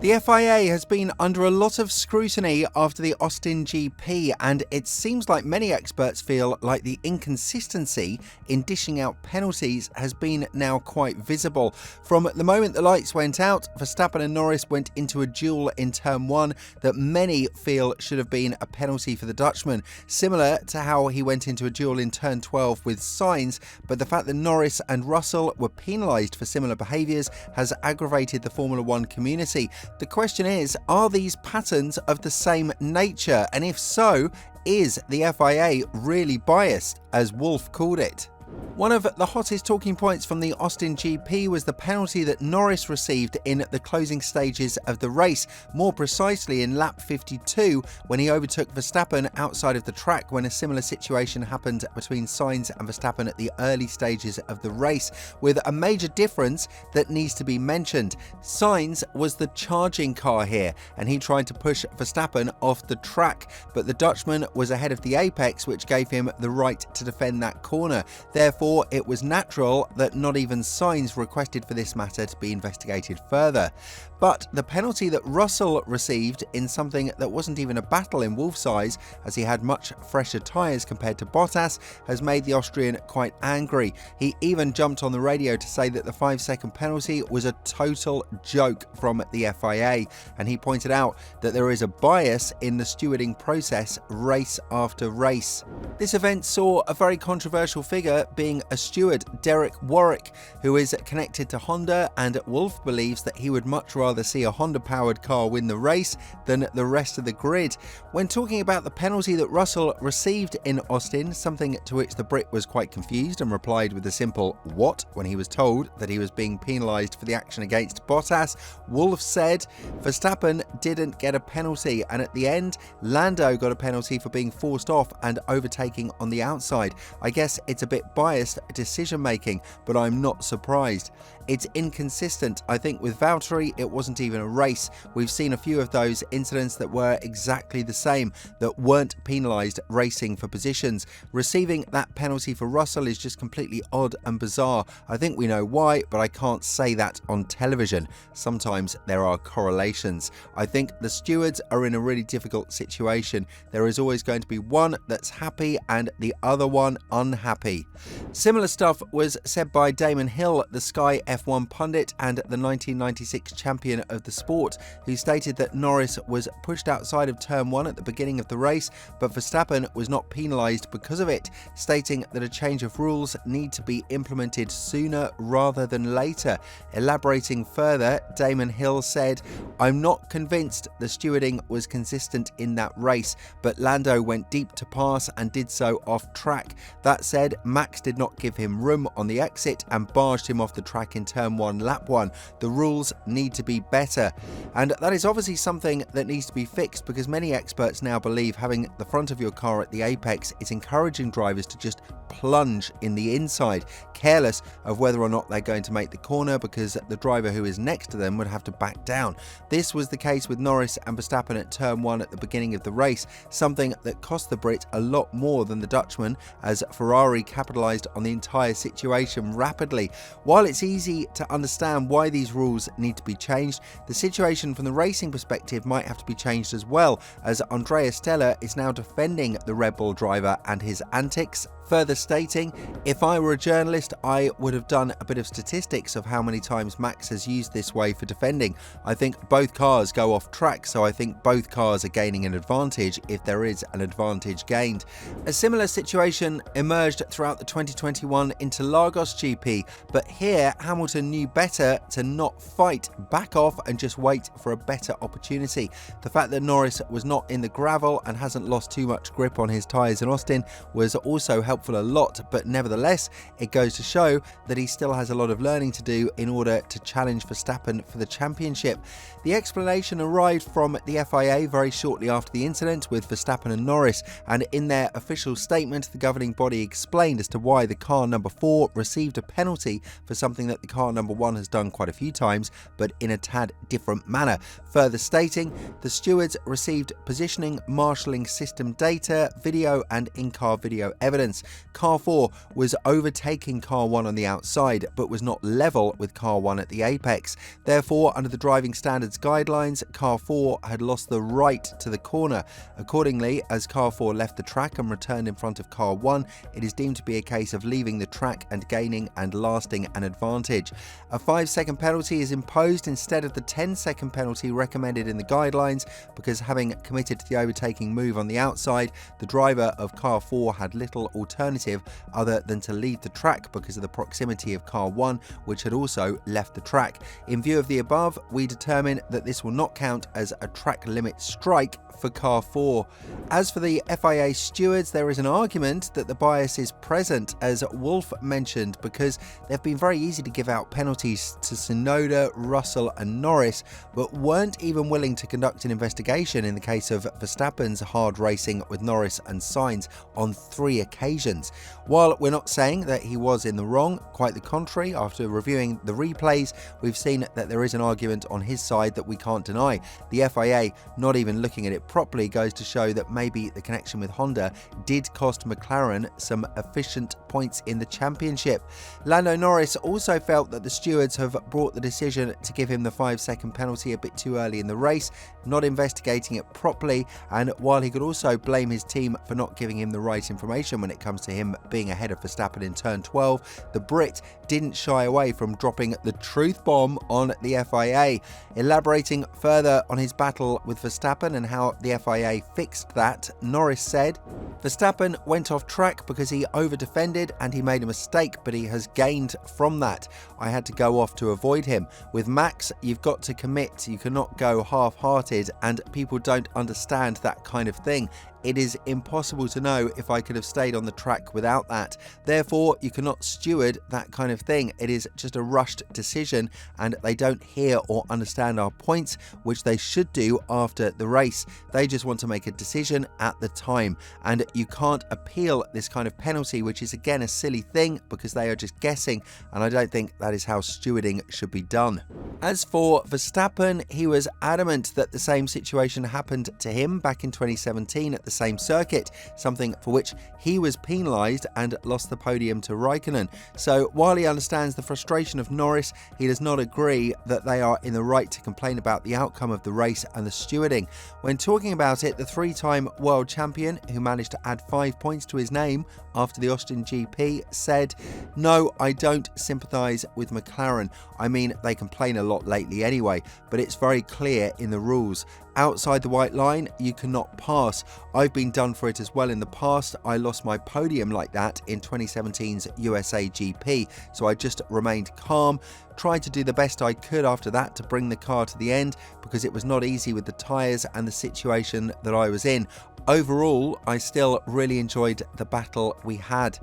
The FIA has been under a lot of scrutiny after the Austin GP, and it seems like many experts feel like the inconsistency in dishing out penalties has been now quite visible. From the moment the lights went out, Verstappen and Norris went into a duel in turn 1 that many feel should have been a penalty for the Dutchman, similar to how he went into a duel in turn 12 with Sainz, but the fact that Norris and Russell were penalised for similar behaviours has aggravated the Formula 1 community. The question is, are these patterns of the same nature? And if so, is the FIA really biased, as Wolff called it? One of the hottest talking points from the Austin GP was the penalty that Norris received in the closing stages of the race, more precisely in lap 52 when he overtook Verstappen outside of the track, when a similar situation happened between Sainz and Verstappen at the early stages of the race, with a major difference that needs to be mentioned. Sainz was the charging car here, and he tried to push Verstappen off the track, but the Dutchman was ahead of the apex, which gave him the right to defend that corner. Therefore, it was natural that not even Sainz requested for this matter to be investigated further. But the penalty that Russell received in something that wasn't even a battle in Wolff's eyes, as he had much fresher tyres compared to Bottas, has made the Austrian quite angry. He even jumped on the radio to say that the 5-second penalty was a total joke from the FIA, and he pointed out that there is a bias in the stewarding process race after race. This event saw a very controversial figure being a steward, Derek Warwick, who is connected to Honda, and Wolff believes that he would much rather see a Honda-powered car win the race than the rest of the grid. When talking about the penalty that Russell received in Austin, something to which the Brit was quite confused and replied with a simple "what" when he was told that he was being penalised for the action against Bottas, Wolff said Verstappen didn't get a penalty, and at the end, Lando got a penalty for being forced off and overtaking on the outside. I guess it's a bit biased decision making, but I'm not surprised. It's inconsistent. I think with Valtteri it wasn't even a race. We've seen a few of those incidents that were exactly the same, that weren't penalised racing for positions. Receiving that penalty for Russell is just completely odd and bizarre. I think we know why, but I can't say that on television. Sometimes there are correlations. I think the stewards are in a really difficult situation. There is always going to be one that's happy and the other one unhappy. Similar stuff was said by Damon Hill, the Sky F1 pundit and the 1996 champion of the sport, who stated that Norris was pushed outside of turn 1 at the beginning of the race, but Verstappen was not penalised because of it, stating that a change of rules need to be implemented sooner rather than later. Elaborating further, Damon Hill said, "I'm not convinced the stewarding was consistent in that race, but Lando went deep to pass and did so off track. That said, Max did not give him room on the exit and barged him off the track in turn 1, lap 1. The rules need to be better." And that is obviously something that needs to be fixed, because many experts now believe having the front of your car at the apex is encouraging drivers to just plunge in the inside, careless of whether or not they're going to make the corner, because the driver who is next to them would have to back down. This was the case with Norris and Verstappen at turn 1 at the beginning of the race, something that cost the Brit a lot more than the Dutchman, as Ferrari capitalised on the entire situation rapidly. While it's easy to understand why these rules need to be changed, the situation from the racing perspective might have to be changed as well, as Andrea Stella is now defending the Red Bull driver and his antics, further stating, "If I were a journalist, I would have done a bit of statistics of how many times Max has used this way for defending. I think both cars go off track, so I think both cars are gaining an advantage if there is an advantage gained." A similar situation emerged throughout the 2021 Interlagos GP, but here Hamilton knew better to not fight, back off and just wait for a better opportunity. The fact that Norris was not in the gravel and hasn't lost too much grip on his tyres in Austin was also helpful a lot, but nevertheless it goes to show that he still has a lot of learning to do in order to challenge Verstappen for the championship. The explanation arrived from the FIA very shortly after the incident with Verstappen and Norris, and in their official statement the governing body explained as to why the car number 4 received a penalty for something that the car number 1 has done quite a few times, but in a tad different manner, further stating the stewards received positioning, marshalling system data, video and in-car video evidence. Car 4 was overtaking Car 1 on the outside, but was not level with Car 1 at the apex. Therefore, under the driving standards guidelines, Car 4 had lost the right to the corner. Accordingly, as Car 4 left the track and returned in front of Car 1, it is deemed to be a case of leaving the track and gaining and lasting an advantage. A 5-second penalty is imposed instead of the 10-second penalty recommended in the guidelines, because having committed to the overtaking move on the outside, the driver of Car 4 had little alternative other than to leave the track because of the proximity of Car 1, which had also left the track. In view of the above, we determine that this will not count as a track limit strike for Car 4. As for the FIA stewards, there is an argument that the bias is present, as Wolff mentioned, because they've been very easy to give out penalties to Tsunoda, Russell and Norris, but weren't even willing to conduct an investigation in the case of Verstappen's hard racing with Norris and Sainz on 3 occasions. While we're not saying that he was in the wrong, quite the contrary, after reviewing the replays, we've seen that there is an argument on his side that we can't deny. The FIA not even looking at it properly goes to show that maybe the connection with Honda did cost McLaren some efficient points in the championship. Lando Norris also felt that the stewards have brought the decision to give him the 5-second penalty a bit too early in the race, not investigating it properly, and while he could also blame his team for not giving him the right information when it comes to him being ahead of Verstappen in turn 12, the Brit didn't shy away from dropping the truth bomb on the FIA. Elaborating further on his battle with Verstappen and how the FIA fixed that, Norris said, "Verstappen went off track because he over-defended and he made a mistake, but he has gained from that. I had to go off to avoid him. With Max, you've got to commit. You cannot go half-hearted, and people don't understand that kind of thing. It is impossible to know if I could have stayed on the track without that. Therefore, you cannot steward that kind of thing. It is just a rushed decision, and they don't hear or understand our points, which they should do after the race. They just want to make a decision at the time, and you can't appeal this kind of penalty, which is again a silly thing because they are just guessing, and I don't think that is how stewarding should be done." As for Verstappen, he was adamant that the same situation happened to him back in 2017 at the same circuit, something for which he was penalised and lost the podium to Raikkonen. So while he understands the frustration of Norris, he does not agree that they are in the right to complain about the outcome of the race and the stewarding. When talking about it, the 3-time world champion, who managed to add 5 points to his name after the Austin GP, said, "No, I don't sympathise with McLaren. I mean, they complain a lot lately anyway, but it's very clear in the rules. Outside the white line, you cannot pass. I've been done for it as well in the past. I lost my podium like that in 2017's USA GP, so I just remained calm, tried to do the best I could after that to bring the car to the end because it was not easy with the tyres and the situation that I was in. Overall, I still really enjoyed the battle we had."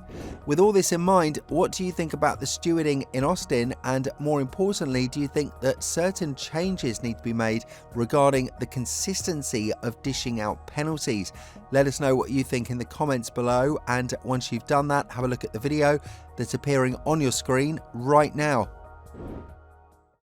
With all this in mind, what do you think about the stewarding in Austin, and more importantly, do you think that certain changes need to be made regarding the consistency of dishing out penalties? Let us know what you think in the comments below, and once you've done that, have a look at the video that's appearing on your screen right now.